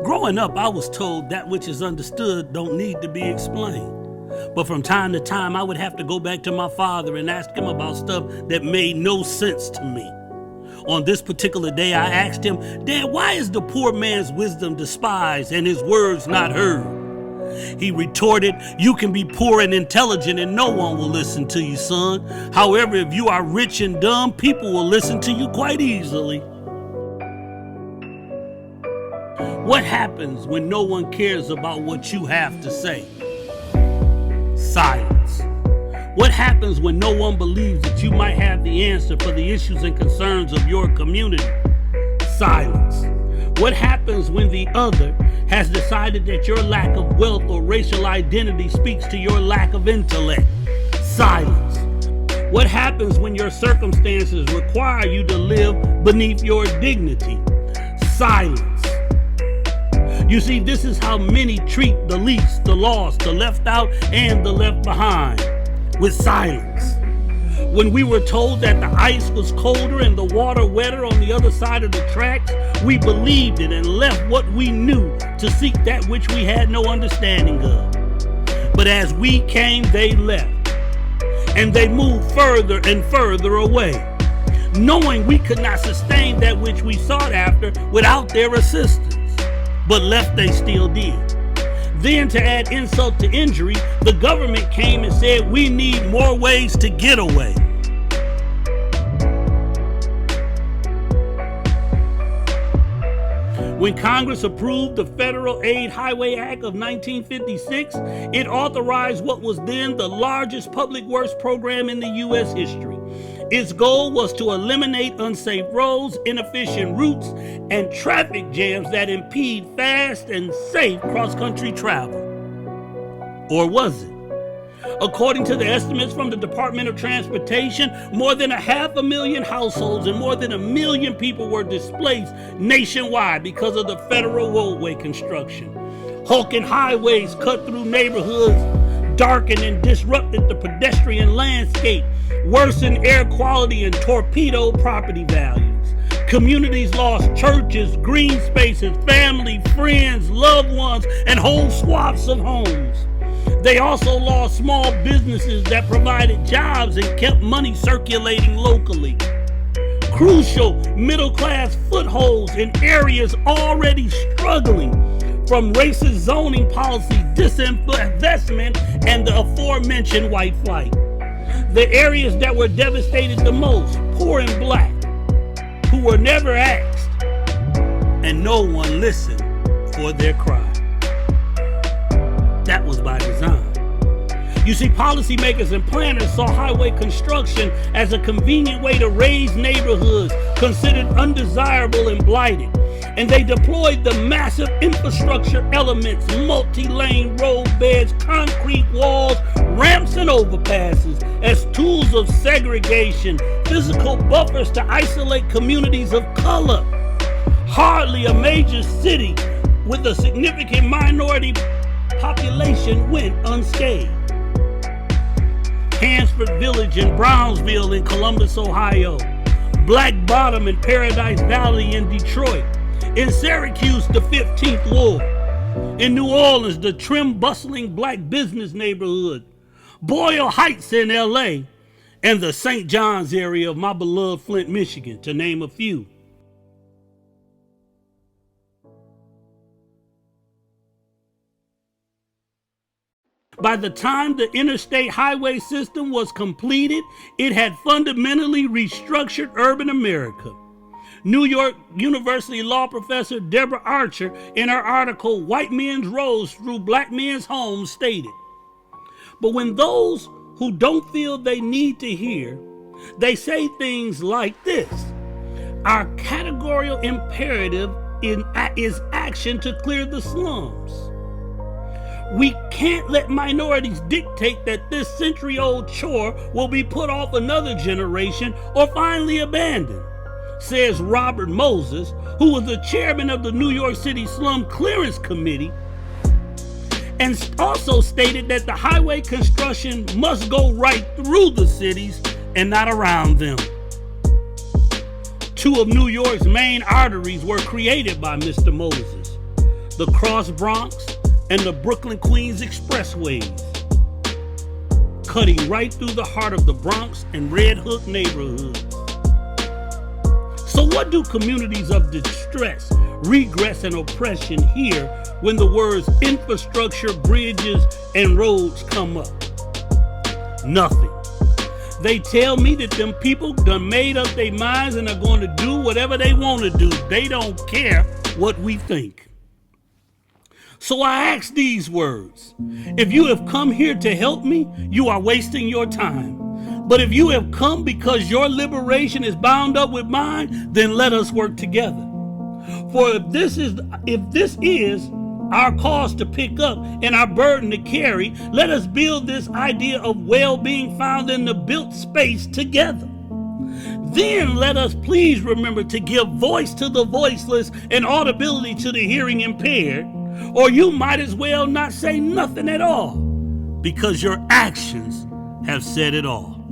Growing up, I was told that which is understood don't need to be explained. But from time to time, I would have to go back to my father and ask him about stuff that made no sense to me. On this particular day, I asked him, "Dad, why is the poor man's wisdom despised and his words not heard?" He retorted, "You can be poor and intelligent and no one will listen to you, son. However, if you are rich and dumb, people will listen to you quite easily." What happens when no one cares about what you have to say? Silence. What happens when no one believes that you might have the answer for the issues and concerns of your community? Silence. What happens when the other has decided that your lack of wealth or racial identity speaks to your lack of intellect? Silence. What happens when your circumstances require you to live beneath your dignity? Silence. You see, this is how many treat the least, the lost, the left out, and the left behind, with silence. When we were told that the ice was colder and the water wetter on the other side of the tracks, we believed it and left what we knew to seek that which we had no understanding of. But as we came, they left, and they moved further and further away, knowing we could not sustain that which we sought after without their assistance. But left they still did. Then, to add insult to injury, the government came and said we need more ways to get away. When Congress approved the Federal Aid Highway Act of 1956, it authorized what was then the largest public works program in the U.S. history. Its goal was to eliminate unsafe roads, inefficient routes, and traffic jams that impede fast and safe cross-country travel. Or was it? According to the estimates from the Department of Transportation, more than 500,000 households and more than 1 million people were displaced nationwide because of the federal roadway construction. Hulking highways cut through neighborhoods, darkened and disrupted the pedestrian landscape, worsened air quality, and torpedoed property values. Communities lost churches, green spaces, family, friends, loved ones, and whole swaths of homes. They also lost small businesses that provided jobs and kept money circulating locally. Crucial middle-class footholds in areas already struggling from racist zoning policy, disinvestment, and the aforementioned white flight. The areas that were devastated the most, poor and black, who were never asked, and no one listened for their cry. That was by design. You see, policymakers and planners saw highway construction as a convenient way to raise neighborhoods considered undesirable and blighted. And they deployed the massive infrastructure elements, multi-lane road beds, concrete walls, ramps, and overpasses as tools of segregation, physical buffers to isolate communities of color. Hardly a major city with a significant minority population went unscathed. Hansford Village in Brownsville in Columbus, Ohio, Black Bottom and Paradise Valley in Detroit, in Syracuse, the 15th Ward, in New Orleans, the trim, bustling black business neighborhood, Boyle Heights in LA, and the St. John's area of my beloved Flint, Michigan, to name a few. By the time the interstate highway system was completed, it had fundamentally restructured urban America. New York University law professor Deborah Archer, in her article, "White Men's Roads Through Black Men's Homes," stated, "But when those who don't feel they need to hear, they say things like this: our categorical imperative is action to clear the slums. We can't let minorities dictate that this century-old chore will be put off another generation or finally abandoned," says Robert Moses, who was the chairman of the New York City Slum Clearance Committee, and also stated that the highway construction must go right through the cities and not around them. Two of New York's main arteries were created by Mr. Moses: the Cross Bronx, and the Brooklyn Queens expressways, cutting right through the heart of the Bronx and Red Hook neighborhoods. So what do communities of distress, regress, and oppression hear when the words infrastructure, bridges, and roads come up? Nothing. They tell me that them people done made up their minds and are going to do whatever they want to do. They don't care what we think. So I ask these words. If you have come here to help me, you are wasting your time. But if you have come because your liberation is bound up with mine, then let us work together. For if this is our cause to pick up and our burden to carry, let us build this idea of well-being found in the built space together. Then let us please remember to give voice to the voiceless and audibility to the hearing impaired, or you might as well not say nothing at all, because your actions have said it all.